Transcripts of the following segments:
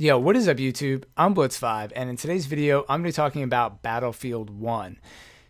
Yo, what is up, YouTube? I'm Blitz5, and in today's video, I'm going to be talking about Battlefield 1.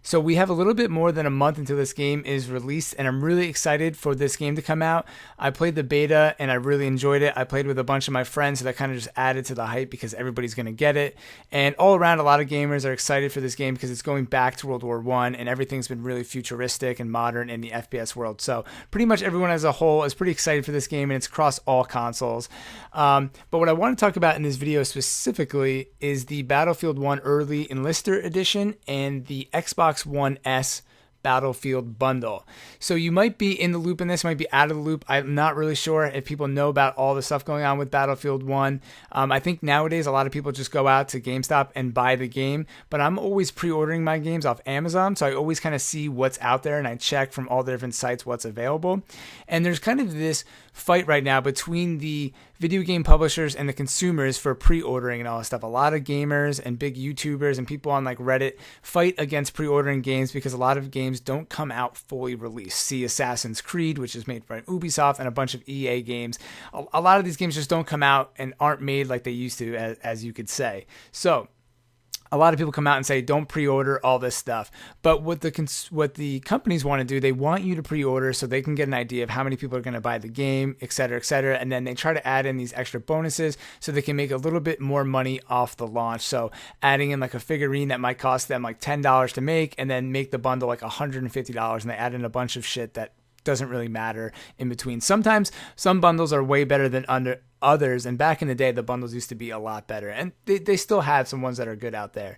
So we have a little bit more than a month until this game is released, and I'm really excited for this game to come out. I played the beta, and I really enjoyed it. I played with a bunch of my friends, so that kind of just added to the hype because everybody's going to get it. And all around, a lot of gamers are excited for this game because it's going back to World War I, and everything's been really futuristic and modern in the FPS world. So pretty much everyone as a whole is pretty excited for this game, and it's across all consoles. But what I want to talk about in this video specifically is the Battlefield 1 Early Enlister Edition and the Xbox One S Battlefield bundle. So you might be in the loop in this, might be out of the loop. I'm not really sure if people know about all the stuff going on with Battlefield 1. I think nowadays a lot of people just go out to GameStop and buy the game, but I'm always pre-ordering my games off Amazon, so I always kind of see what's out there and I check from all the different sites what's available. And there's kind of this fight right now between the video game publishers and the consumers for pre-ordering and all this stuff. A lot of gamers and big YouTubers and people on like Reddit fight against pre-ordering games because a lot of games don't come out fully released. See Assassin's Creed, which is made by Ubisoft, and a bunch of EA games. A lot of these games just don't come out and aren't made like they used to, as you could say. So a lot of people come out and say, don't pre-order all this stuff. But what the companies want to do, they want you to pre-order so they can get an idea of how many people are going to buy the game, et cetera, et cetera. And then they try to add in these extra bonuses so they can make a little bit more money off the launch. So adding in like a figurine that might cost them like $10 to make, and then make the bundle like $150, and they add in a bunch of shit that doesn't really matter in between. Sometimes some bundles are way better than others, and back in the day the bundles used to be a lot better, and they still have some ones that are good out there.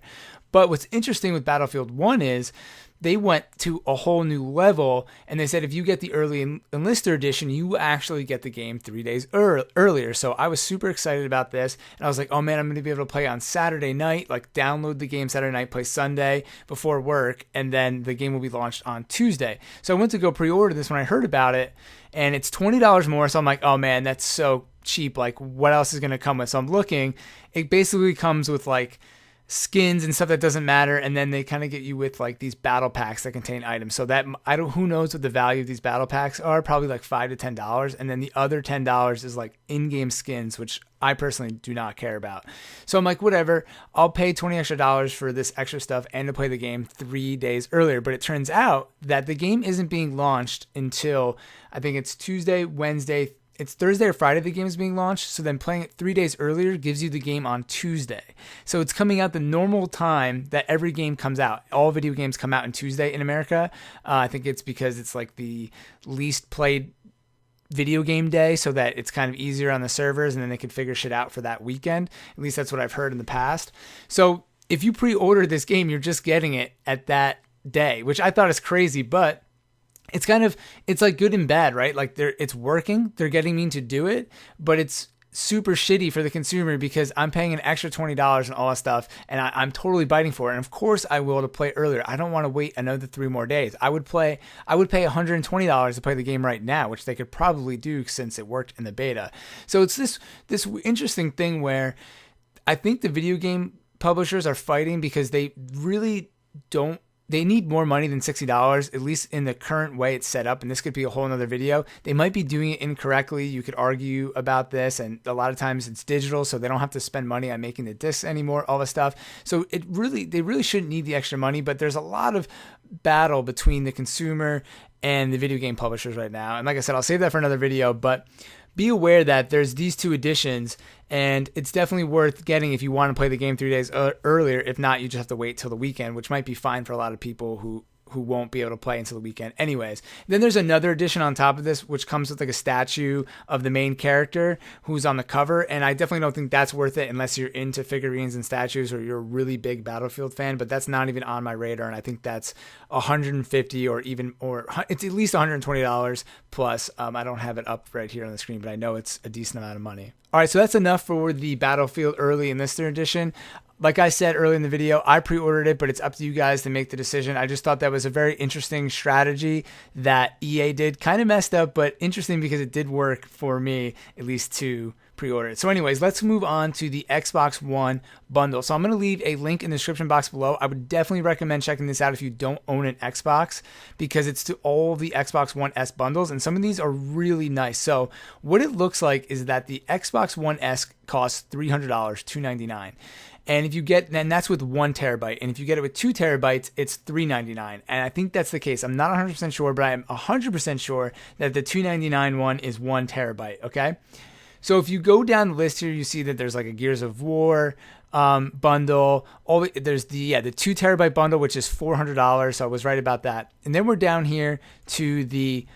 But what's interesting with Battlefield 1 is they went to a whole new level, and they said if you get the early Enlister edition, you actually get the game 3 days earlier. So I was super excited about this, and I was like, oh man, I'm going to be able to play on Saturday night, like download the game Saturday night, play Sunday before work, and then the game will be launched on Tuesday. So I went to go pre-order this when I heard about it, and it's $20 more. So I'm like, oh man, that's so cheap. Like, what else is going to come with? So I'm looking. It basically comes with like skins and stuff that doesn't matter, and then they kind of get you with like these battle packs that contain items. So that who knows what the value of these battle packs are, probably like $5 to $10, and then the other $10 is like in-game skins, which I personally do not care about. So I'm like, whatever, I'll pay $20 extra for this extra stuff and to play the game 3 days earlier. But it turns out that the game isn't being launched until I think it's Tuesday, Wednesday, it's Thursday or Friday the game is being launched. So then playing it 3 days earlier gives you the game on Tuesday. So it's coming out the normal time that every game comes out. All video games come out on Tuesday in America. I think it's because it's like the least played video game day, so that it's kind of easier on the servers, and then they can figure shit out for that weekend. At least that's what I've heard in the past. So if you pre-order this game, you're just getting it at that day, which I thought is crazy, but it's like good and bad, right? Like it's working. They're getting me to do it, but it's super shitty for the consumer because I'm paying an extra $20 and all that stuff, and I'm totally biting for it. And of course I will to play earlier. I don't want to wait another 3 more days. I would pay $120 to play the game right now, which they could probably do since it worked in the beta. So it's this interesting thing where I think the video game publishers are fighting because they really don't. They need more money than $60, at least in the current way it's set up. And this could be a whole nother video. They might be doing it incorrectly. You could argue about this. And a lot of times it's digital, so they don't have to spend money on making the discs anymore, all this stuff. So they really shouldn't need the extra money, but there's a lot of battle between the consumer and the video game publishers right now. And like I said, I'll save that for another video, but be aware that there's these 2 editions, and it's definitely worth getting if you want to play the game 3 days earlier. If not, you just have to wait till the weekend, which might be fine for a lot of people who won't be able to play until the weekend anyways. Then there's another edition on top of this, which comes with like a statue of the main character who's on the cover, and I definitely don't think that's worth it unless you're into figurines and statues or you're a really big Battlefield fan, but that's not even on my radar, and I think that's $150 or it's at least $120 plus. I don't have it up right here on the screen, but I know it's a decent amount of money. All right, so that's enough for the Battlefield Early Enlister Edition. Like I said earlier in the video, I pre-ordered it, but it's up to you guys to make the decision. I just thought that was a very interesting strategy that EA did. Kind of messed up, but interesting because it did work for me, at least to pre-order it. So anyways, let's move on to the Xbox One bundle. So I'm going to leave a link in the description box below. I would definitely recommend checking this out if you don't own an Xbox, because it's to all the Xbox One S bundles, and some of these are really nice. So what it looks like is that the Xbox One S costs $300, $299. And if you get, and that's with 1 terabyte, and if you get it with 2 terabytes, it's $399. And I think that's the case. I'm not 100% sure, but I'm 100% sure that the $299 one is 1 terabyte. Okay. So if you go down the list here, you see that there's like a Gears of War bundle. There's the 2 terabyte bundle, which is $400. So I was right about that. And then we're down here to the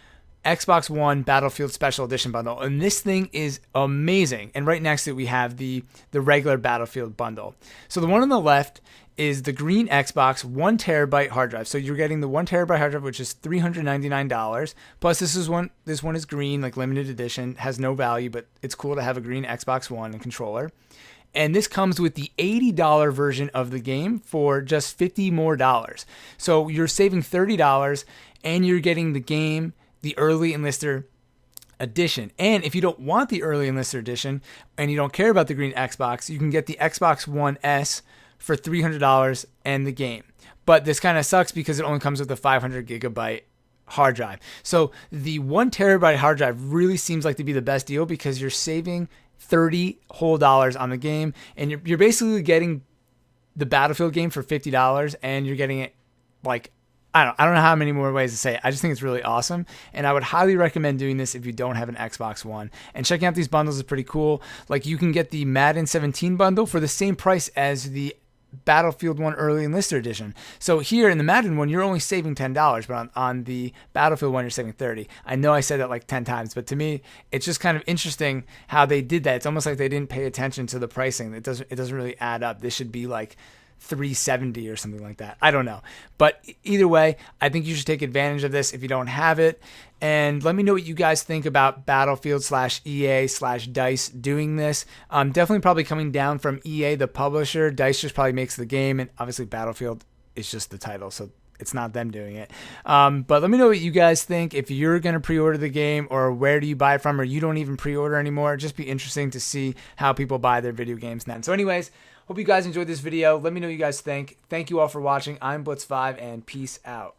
Xbox One Battlefield Special Edition bundle, and this thing is amazing. And right next to it, we have the regular Battlefield bundle. So the one on the left is the green Xbox 1 terabyte hard drive. So you're getting the 1 terabyte hard drive, which is $399. Plus, this one is green, like limited edition, has no value, but it's cool to have a green Xbox One and controller. And this comes with the $80 version of the game for just $50 more. So you're saving $30, and you're getting the game, the early Enlister edition. And if you don't want the early Enlister edition and you don't care about the green Xbox, you can get the Xbox One S for $300 and the game. But this kind of sucks because it only comes with a 500 gigabyte hard drive. So the 1 terabyte hard drive really seems like to be the best deal, because you're saving $30 whole on the game, and you're basically getting the Battlefield game for $50, and you're getting it like, I don't know how many more ways to say it. I just think it's really awesome, and I would highly recommend doing this if you don't have an Xbox One. And checking out these bundles is pretty cool. Like, you can get the Madden 17 bundle for the same price as the Battlefield 1 Early Enlister Edition. So here in the Madden one, you're only saving $10, but on the Battlefield one, you're saving $30. I know I said that like 10 times, but to me, it's just kind of interesting how they did that. It's almost like they didn't pay attention to the pricing. It doesn't really add up. This should be like $370 or something like that. I don't know. But either way, I think you should take advantage of this if you don't have it. And let me know what you guys think about Battlefield/EA/DICE doing this. Definitely probably coming down from EA, the publisher. DICE just probably makes the game, and obviously Battlefield is just the title, so it's not them doing it. But let me know what you guys think. If you're going to pre-order the game, or where do you buy it from, or you don't even pre-order anymore. It'd just be interesting to see how people buy their video games now. So anyways, hope you guys enjoyed this video. Let me know what you guys think. Thank you all for watching. I'm Blitz5, and peace out.